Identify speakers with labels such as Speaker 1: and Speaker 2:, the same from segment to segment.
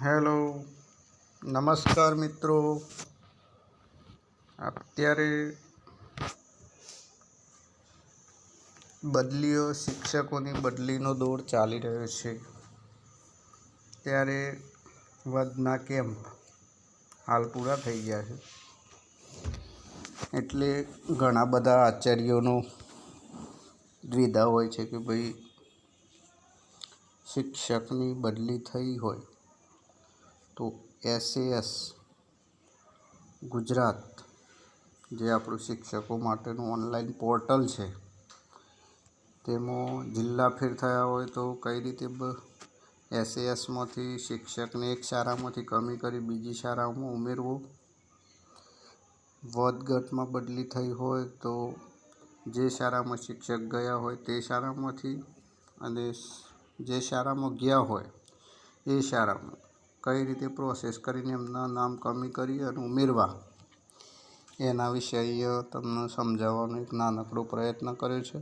Speaker 1: Hello, નમસ્કાર મિત્રો. અત્યારે શિક્ષકોની બદલીનો દોર ચાલી રહ્યો છે. ત્યારે વધના કેમ્પ હાલ પૂરા થઈ ગયા છે. એટલે ઘણા બધા આચાર્યોનો દ્વિધા હોય છે કે ભાઈ શિક્ષકની બદલી થઈ હોય તો SAS ગુજરાત, જે આપણું શિક્ષકો માટેનું ઓનલાઈન પોર્ટલ છે, તેમાં જિલ્લા ફેર થયા હોય તો કઈ રીતે SASમાંથી શિક્ષકને એક શાળામાંથી કમી કરી બીજી શાળામાં ઉમેરવો, વધઘટમાં બદલી થઈ હોય તો જે શાળામાં શિક્ષક ગયા હોય તે શાળામાંથી અને જે શાળામાં ગયા હોય એ શાળામાં કઈ રીતે પ્રોસેસ કરીને એમના નામ કમી કરી અને ઉમેરવા, એના વિશે અહીંયા તમને સમજાવવાનો એક નાનકડો પ્રયત્ન કર્યો છે.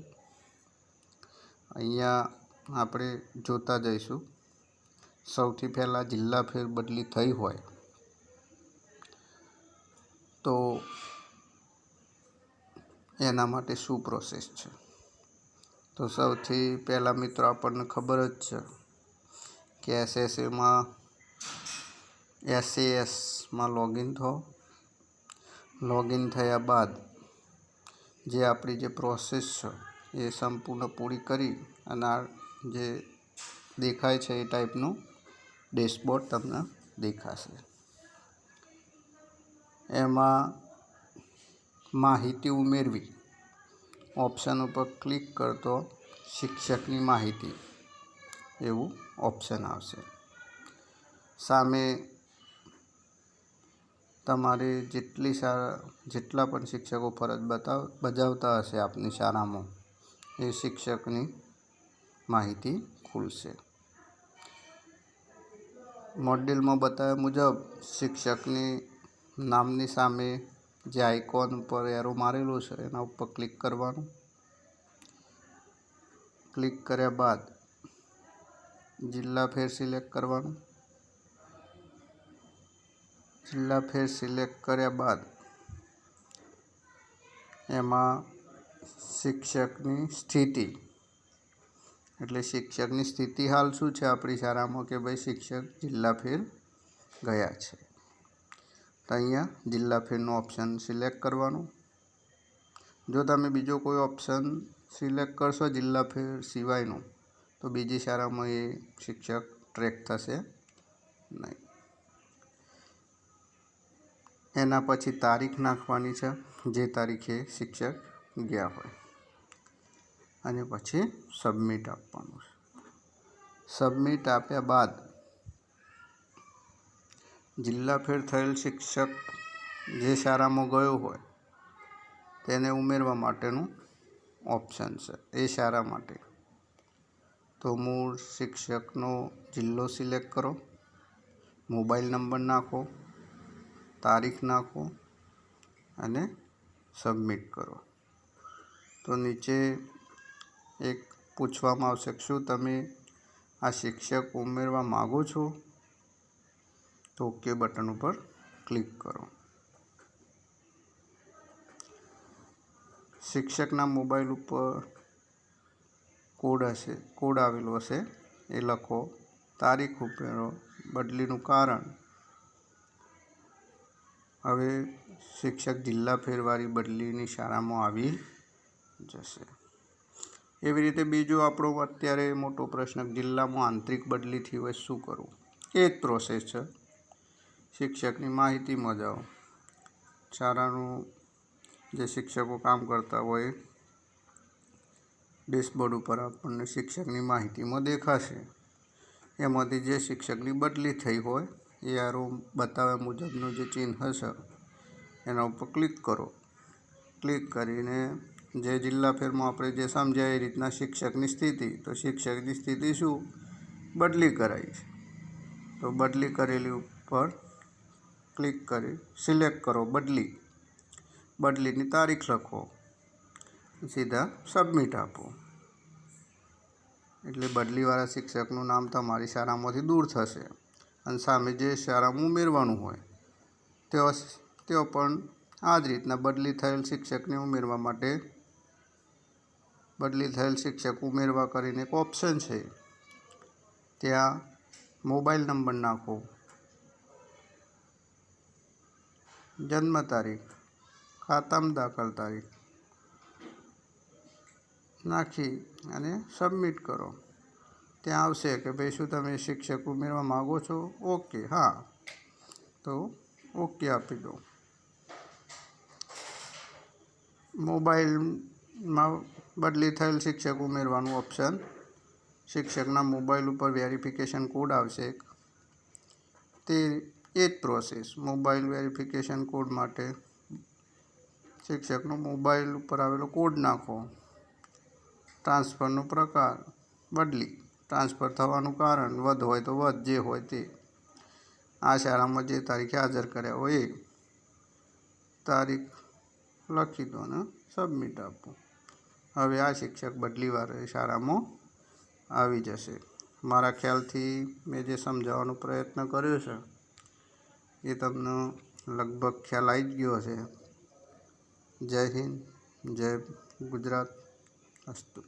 Speaker 1: અહીંયા આપણે જોતા જઈશું. સૌથી પહેલાં જિલ્લા ફેર બદલી થઈ હોય તો એના માટે શું પ્રોસેસ છે. તો સૌથી પહેલાં મિત્રો આપણને ખબર જ છે કે SASમાં લોગિન થો. લોગિન થયા બાદ જે આપણી જે પ્રોસેસ છે એ સંપૂર્ણ પૂરી કરી અને આ જે દેખાય છે એ ટાઈપનું ડેશબોર્ડ તમને દેખાશે. એમાં માહિતી ઉમેરવી ઓપ્શન ઉપર ક્લિક કરતો શિક્ષકની માહિતી એવું ઓપ્શન આવશે. સામે તમારે જેટલા પણ શિક્ષકો ફરજ બજાવતા હશે આપની શાળામાં એ શિક્ષકની માહિતી ખુલશે. મોડેલમાં બતાવ્યા મુજબ શિક્ષકની નામની સામે જે આઇકોન ઉપર એરો મારેલો છે એના ઉપર ક્લિક કરવાનું. ક્લિક કર્યા બાદ જિલ્લા ફેર સિલેક્ટ કરવાનું. જિલ્લા ફેર સિલેક્ટ કર્યા બાદ એમાં શિક્ષકની સ્થિતિ, એટલે શિક્ષકની સ્થિતિ હાલ શું છે આપણી શાળામાં કે ભાઈ શિક્ષક જિલ્લા ફેર ગયા છે. તો અહીંયા જિલ્લા ફેરનું ઓપ્શન સિલેક્ટ કરવાનું. જો તમે બીજો કોઈ ઓપ્શન સિલેક્ટ કરશો જિલ્લા ફેર સિવાયનું તો બીજી શાળામાં એ શિક્ષક ટ્રેક થશે નહીં. એના પછી તારીખ નાખવાની છે, જે તારીખે શિક્ષક ગયા હોય, અને પછી સબમિટ આપવાનું છે. સબમિટ આપ્યા બાદ જિલ્લા ફેર થયેલ શિક્ષક જે શાળામાં ગયો હોય તેને ઉમેરવા માટેનું ઓપ્શન છે એ શાળા માટે. તો મૂળ શિક્ષકનો જિલ્લો સિલેક્ટ કરો, મોબાઈલ નંબર નાખો, તારીખ નાખો અને સબમિટ કરો. તો નીચે એક પૂછવામાં આવશે કે શું તમે આ શિક્ષક ઉમેરવા માગો છો? તો ઓકે બટન ઉપર ક્લિક કરો. શિક્ષકના મોબાઈલ ઉપર કોડ આવેલો હશે એ લખો, તારીખ ઉમેરો, બદલીનું કારણ. હવે શિક્ષક જિલ્લા ફેરવાળી બદલીની શાળામાં આવી જશે. એવી રીતે બીજો આપણો અત્યારે મોટો પ્રશ્ન, જિલ્લામાં આંતરિક બદલી થઈ હોય શું કરવું? એ જ પ્રોસેસ છે. શિક્ષકની માહિતીમાં જાઓ, શાળાનું જે શિક્ષકો કામ કરતા હોય ડેશબોર્ડ ઉપર આપણને શિક્ષકની માહિતીમાં દેખાશે. એમાંથી જે શિક્ષકની બદલી થઈ હોય એ આરો બતાવ્યા મુજબનું જે ચિહ્ન હશે એના ઉપર ક્લિક કરો. ક્લિક કરીને જે જિલ્લા ફેરમાં આપણે જે સમજ્યા એ રીતના શિક્ષકની સ્થિતિ, તો શિક્ષકની સ્થિતિ શું? બદલી કરાઈ છે. તો બદલી કરેલી ઉપર ક્લિક કરી સિલેક્ટ કરો બદલીની તારીખ લખો, સીધા સબમિટ આપો. એટલે બદલીવાળા શિક્ષકનું નામ તમારી શાળામાંથી દૂર થશે અને સામે જે શાળામાં ઉમેરવાનું હોય તેઓ પણ આ જ રીતના બદલી થયેલ શિક્ષકને ઉમેરવા માટે બદલી થયેલ શિક્ષક ઉમેરવા કરીને એક ઓપ્શન છે, ત્યાં મોબાઈલ નંબર નાખો, જન્મ તારીખ, ખાતામાં દાખલ તારીખ નાખી અને સબમિટ કરો. ત્યાં આવશે કે ભાઈ શું તમે શિક્ષક ઉમેરવા માગો છો? ઓકે, હા, તો ઓકે આપી દો. મોબાઈલમાં બદલી થયેલ શિક્ષક ઉમેરવાનું ઓપ્શન, શિક્ષકના મોબાઈલ ઉપર વેરિફિકેશન કોડ આવશે, તે એ જ પ્રોસેસ. મોબાઈલ વેરિફિકેશન કોડ માટે શિક્ષકનો મોબાઈલ ઉપર આવેલો કોડ નાખો. ટ્રાન્સફરનો પ્રકાર બદલી, ટ્રાન્સફર થવાનું કારણ વધ હોય તો વધ, જે હોય તે. આ શાળામાં જે તારીખે હાજર કર્યા હોય એ તારીખ લખી દો અને સબમિટ આપો. હવે આ શિક્ષક બદલીવાળી શાળામાં આવી જશે. મારા ખ્યાલથી મેં જે સમજાવવાનો પ્રયત્ન કર્યો છે એ તમને લગભગ ખ્યાલ આવી જ ગયો હશે. જય હિન્દ, જય ગુજરાત. અસ્તુ.